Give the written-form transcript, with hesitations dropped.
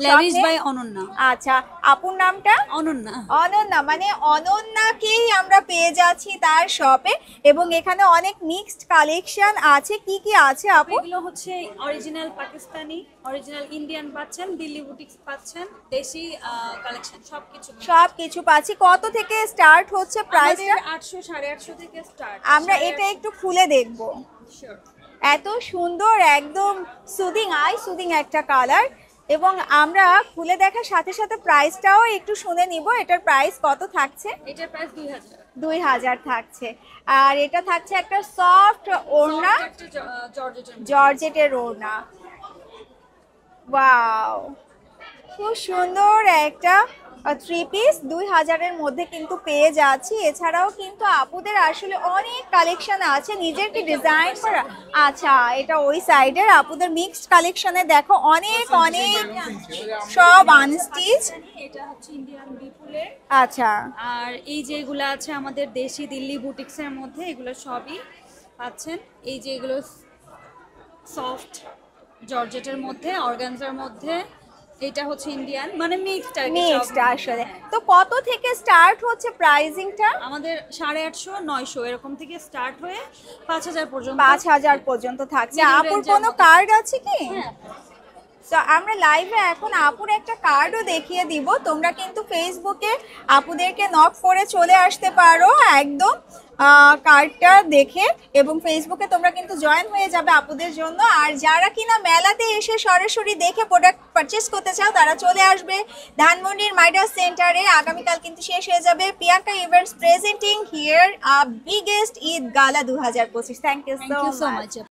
Lavish by Ananya. আচ্ছা, আপুর নামটা? অনন্যা। অনন্যা, মানে অনন্যাকেই আমরা পেয়ে যাচ্ছি তার শপে, এবং এখানে অনেক মিক্সড কালেকশন আছে। কি কি আছে আপু? এগুলো হচ্ছে অরিজিনাল পাকিস্তানি, অরিজিনাল ইন্ডিয়ান পাচ্ছেন, দিল্লি বুটিক্স পাচ্ছেন, দেশি কালেকশন সবকিছু সবকিছু পাচ্ছি। কত থেকে স্টার্ট হচ্ছে প্রাইসটা? 800 850 থেকে স্টার্ট। আমরা এটা একটু খুলে দেখব। এত সুন্দর, একদম সুদিং একটা কালার, এবং আমরা খুলে দেখার সাথে সাথে প্রাইসটাও একটু শুনে নিব। এটার প্রাইস কত থাকছে? এটার প্রাইস 2000। 2000 থাকছে। আর এটা থাকছে একটা সফট ওড়না, জর্জেটের ওড়না। ওয়াও, খুব সুন্দর একটা 3 পিস 2000-এর মধ্যে কিন্তু পেয়ে যাচ্ছি। এছাড়াও কিন্তু আপুদের আসলে অনেক কালেকশন আছে। নিজের কি ডিজাইন করা? আচ্ছা, এটা ওই সাইডের আপুদের মিক্সড কালেকশনে দেখো অনেক অনেক সব আনস্টিচ। এটা হচ্ছে ইন্ডিয়ান বিপুলের। আচ্ছা, আর এই যেগুলো আছে আমাদের দেশি দিল্লি বুটিক্সের মধ্যে, এগুলো সবই পাচ্ছেন। এই যে এগুলো সফট জর্জেটের মধ্যে, অর্গানজার মধ্যে, এটা হচ্ছে ইন্ডিয়ান, মানে মিক্সড আর কি। মিক্সড আসলে। তো কত থেকে স্টার্ট হচ্ছে প্রাইসিংটা? আমাদের 850 900 এরকম থেকে স্টার্ট হয়ে 5000 পর্যন্ত। 5000 পর্যন্ত থাকছে। আপুর কোনো কার্ড আছে কি? তো আমরা লাইভে এখন আপুর একটা কার্ডও দেখিয়ে দিব। তোমরা কিন্তু ফেসবুকে আপুদেরকে নক করে চলে আসতে পারো একদম কার্ডটা দেখে, এবং ফেসবুকে তোমরা কিন্তু জয়েন হয়ে যাবে আপুদের জন্য। আর যারা কিনা মেলাতে এসে সরাসরি দেখে প্রোডাক্ট পারচেস করতে চাও তারা চলে আসবে ধানমন্ডির মাইডাস সেন্টারে। আগামীকাল কিন্তু শেষ হয়ে যাবে Priyanka events presenting here biggest Eid gala 2025। Thank you so much.